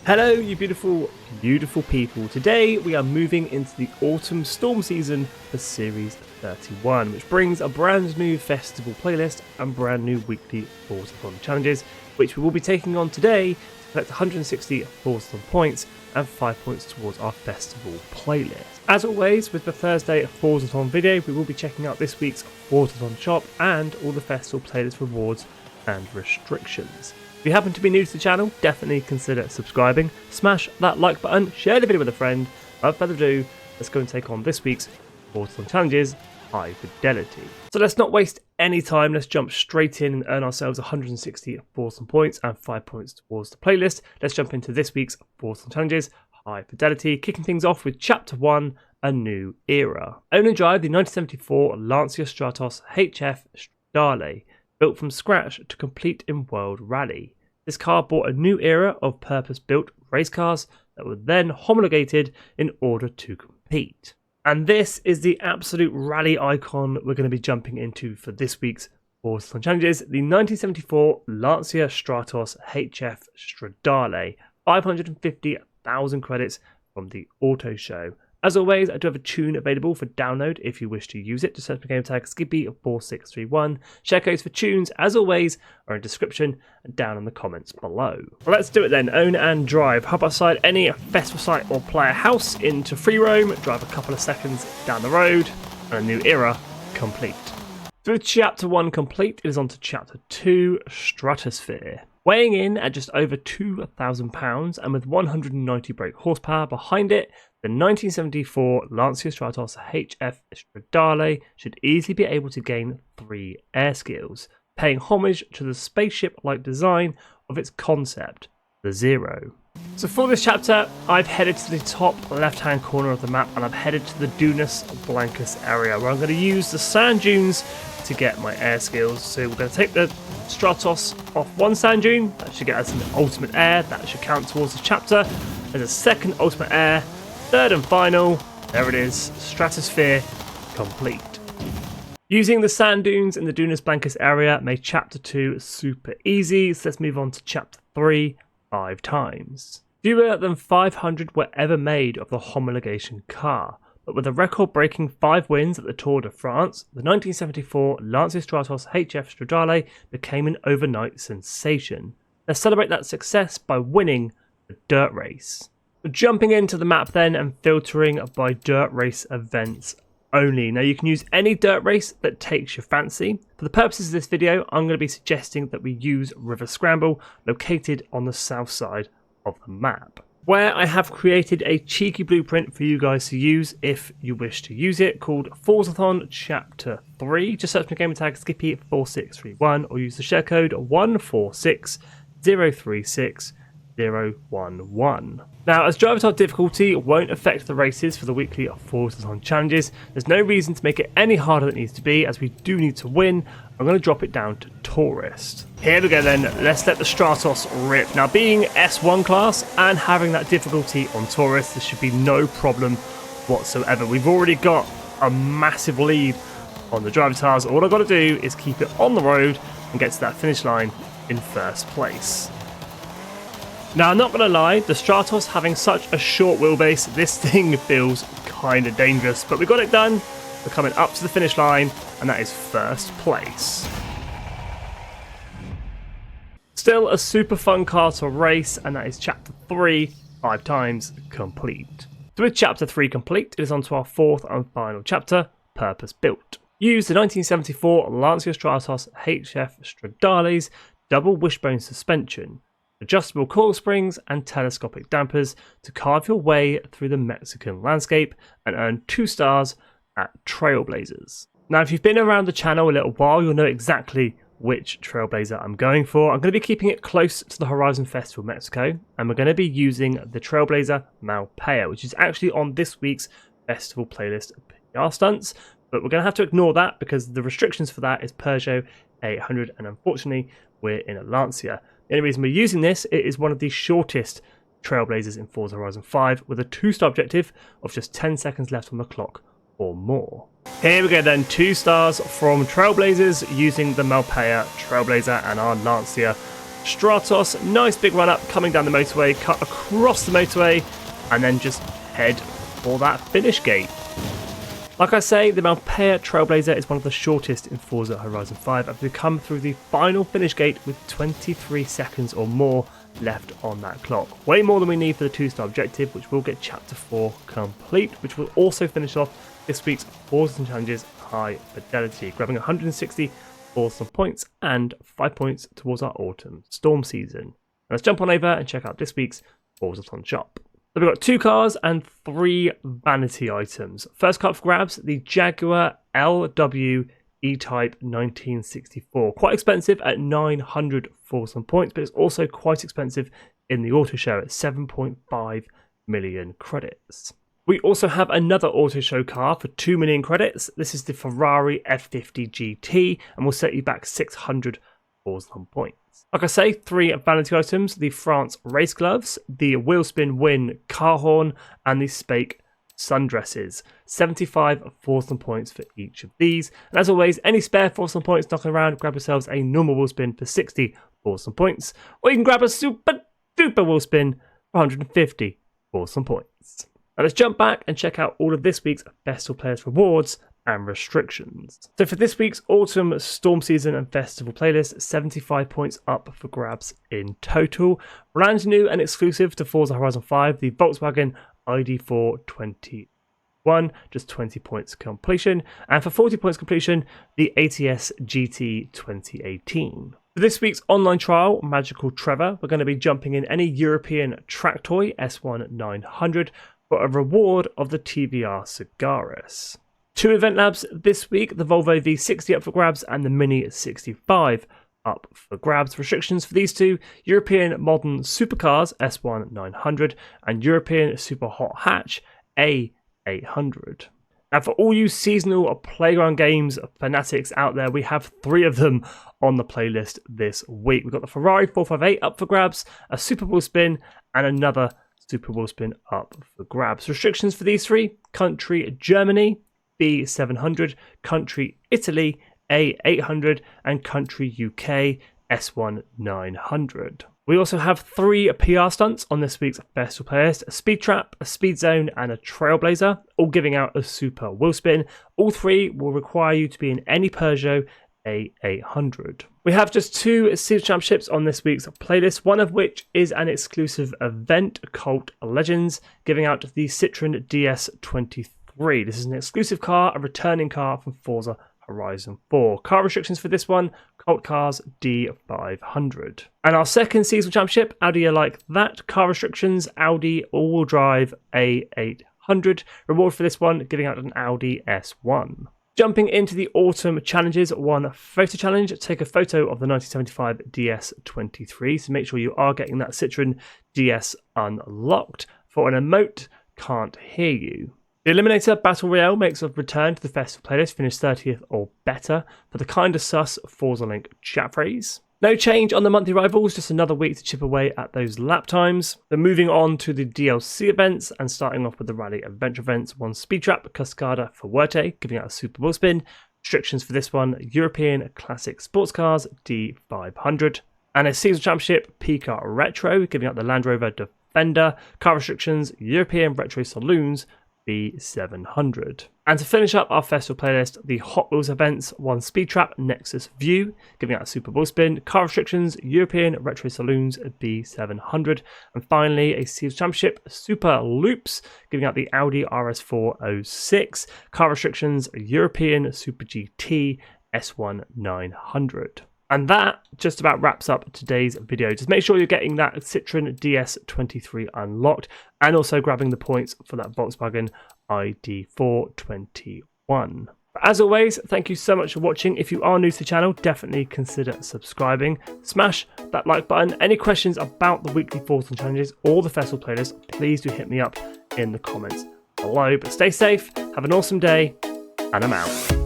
Hello you beautiful, beautiful people. Today we are moving into the autumn storm season for Series 31, which brings a brand new festival playlist and brand new weekly FORZATHON challenges, which we will be taking on today to collect 160 FORZATHON points and 5 points towards our festival playlist. As always, with the Thursday FORZATHON video, we will be checking out this week's FORZATHON shop and all the festival playlist rewards and restrictions. If you happen to be new to the channel, definitely consider subscribing, smash that like button, share the video with a friend. Without further ado, let's go and take on this week's FORZATHON challenges, High Fidelity. So let's not waste any time, let's jump straight in and earn ourselves 160 FORZATHON points and 5 points towards the playlist. Let's jump into this week's FORZATHON challenges, High Fidelity, kicking things off with Chapter 1, A New Era. Own and drive the 1974 Lancia Stratos HF Stradale, built from scratch to compete in World Rally. This car brought a new era of purpose-built race cars that were then homologated in order to compete. And this is the absolute rally icon we're going to be jumping into for this week's FORZATHON challenges, the 1974 Lancia Stratos HF Stradale, 550,000 credits from the auto show. As always, I do have a tune available for download if you wish to use it. Just search my game tag Skippy 4631. Share codes for tunes, as always, are in description and down in the comments below. Well, let's do it then. Own and drive. Hop outside any festival site or player house into free roam. Drive a couple of seconds down the road, and a new era complete. Through Chapter 1 complete, it is on to Chapter 2, Stratosphere. Weighing in at just over £2,000 and with 190 brake horsepower behind it, the 1974 Lancia Stratos HF Stradale should easily be able to gain 3 air skills, paying homage to the spaceship-like design of its concept, the Zero. So for this chapter, I've headed to the top left-hand corner of the map and I've headed to the Dunas Blancas area where I'm going to use the sand dunes to get my air skills. So we're going to take the Stratos off one sand dune, that should get us an ultimate air, that should count towards the chapter. There's a second ultimate air, third and final, there it is, Stratosphere complete. Using the sand dunes in the Dunas Blancas area made Chapter 2 super easy, so let's move on to Chapter 3, 5 times. Fewer than 500 were ever made of the homologation car, but with a record-breaking 5 wins at the Tour de France, the 1974 Lancia Stratos HF Stradale became an overnight sensation. Let's celebrate that success by winning the dirt race. Jumping into the map then and filtering by dirt race events only. Now you can use any dirt race that takes your fancy. For the purposes of this video, I'm going to be suggesting that we use River Scramble, located on the south side of the map, where I have created a cheeky blueprint for you guys to use if you wish to use it, called FORZATHON Chapter 3. Just search my game tag Skippy 4631 or use the share code 146036 011. Now, as driver type difficulty won't affect the races for the weekly FORZATHON challenges, there's no reason to make it any harder than it needs to be, as we do need to win. I'm going to drop it down to Tourist. Here we go then, let's let the Stratos rip. Now, being S1 class and having that difficulty on Tourist, there should be no problem whatsoever. We've already got a massive lead on the driver tires. All I've got to do is keep it on the road and get to that finish line in first place. Now, I'm not going to lie, the Stratos having such a short wheelbase, this thing feels kind of dangerous, but we got it done. We're coming up to the finish line, and that is first place. Still a super fun car to race, and that is Chapter 3, 5 times complete. So with Chapter 3 complete, it is on to our 4th and final chapter, Purpose Built. Use the 1974 Lancia Stratos HF Stradale's double wishbone suspension, adjustable coil springs and telescopic dampers to carve your way through the Mexican landscape and earn 2 stars at Trailblazers. Now, if you've been around the channel a little while, you'll know exactly which Trailblazer I'm going for. I'm going to be keeping it close to the Horizon Festival Mexico, and we're going to be using the Trailblazer Malpias, which is actually on this week's festival playlist of PR stunts, but we're going to have to ignore that because the restrictions for that is Peugeot 800, and unfortunately we're in a Lancia. The only reason we're using this, it is one of the shortest Trailblazers in Forza Horizon 5 with a 2-star objective of just 10 seconds left on the clock or more. Here we go then, 2 stars from Trailblazers using the Malpias Trailblazer and our Lancia Stratos, nice big run up coming down the motorway, cut across the motorway, and then just head for that finish gate. Like I say, the Malpias Trailblazer is one of the shortest in Forza Horizon 5 as we come through the final finish gate with 23 seconds or more left on that clock. Way more than we need for the 2-star objective, which will get Chapter 4 complete, which will also finish off this week's Forza Challenges High Fidelity, grabbing 160 Forza points and 5 points towards our autumn storm season. Let's jump on over and check out this week's FORZATHON shop. So we've got 2 cars and 3 vanity items. First car for grabs, the Jaguar LW E-Type 1964. Quite expensive at 900 Forza points, but it's also quite expensive in the auto show at 7.5 million credits. We also have another auto show car for 2 million credits. This is the Ferrari F50 GT and will set you back 600 Forza points. Like I say, 3 vanity items, the France race gloves, the Wheelspin Win car horn, and the Spake sundresses. 75 Forza points for each of these. And as always, any spare Forza points knocking around, grab yourselves a normal Wheelspin for 60 Forza points, or you can grab a super duper Wheelspin for 150 Forza points. Now let's jump back and check out all of this week's Festival Players rewards and restrictions. So for this week's Autumn Storm Season and Festival playlist, 75 points up for grabs in total. Brand new and exclusive to Forza Horizon 5, the Volkswagen ID4 21, just 20 points completion. And for 40 points completion, the ATS GT 2018. For this week's online trial, Magical Trevor, we're going to be jumping in any European track toy, S1 900, for a reward of the TVR Cigaris. 2 event labs this week, the Volvo V60 up for grabs and the Mini 65 up for grabs. Restrictions for these 2, European Modern Supercars S1 900 and European Super Hot Hatch A800. And for all you seasonal playground games fanatics out there, we have 3 of them on the playlist this week. We've got the Ferrari 458 up for grabs, a Super Wheelspin and another Super Wheelspin up for grabs. Restrictions for these 3, country Germany B700, country Italy A800 and country UK S1 900. We also have 3 PR stunts on this week's Festival playlist, a Speed Trap, a Speed Zone and a Trailblazer, all giving out a Super Wheelspin. All 3 will require you to be in any Peugeot A800. We have just 2 Series Championships on this week's playlist, one of which is an exclusive event, Cult Legends, giving out the Citroen DS23. This is an exclusive car, a returning car from Forza Horizon 4. Car restrictions for this one, Cult Cars D500. And our second seasonal championship, Audi Are Like That. Car restrictions, Audi all-wheel drive A800. Reward for this one, giving out an Audi S1. Jumping into the autumn challenges, 1 photo challenge. Take a photo of the 1975 DS23, so make sure you are getting that Citroen DS unlocked. For an emote, Can't Hear You. The Eliminator Battle Royale makes a return to the Festival playlist, finish 30th or better, for the kinda sus Forza Link chat phrase. No change on the monthly rivals, just another week to chip away at those lap times. Then moving on to the DLC events and starting off with the Rally Adventure events, 1 Speed Trap, Cascada Fuerte, giving out a Super Wheelspin. Restrictions for this one, European Classic Sports Cars D500. And a Seasonal Championship, Pika Retro, giving out the Land Rover Defender. Car restrictions, European Retro Saloons B700. And to finish up our festival playlist, the Hot Wheels events, 1 Speed Trap Nexus View, giving out a Super Wheelspin, car restrictions, European Retro Saloons B700, and finally a Seals Championship Super Loops, giving out the Audi RS406, car restrictions, European Super GT S1 900. And that just about wraps up today's video. Just make sure you're getting that Citroen DS23 unlocked and also grabbing the points for that Volkswagen ID4 21. As always, thank you so much for watching. If you are new to the channel, definitely consider subscribing. Smash that like button. Any questions about the weekly Forza challenges or the festival playlist, please do hit me up in the comments below. But stay safe, have an awesome day, and I'm out.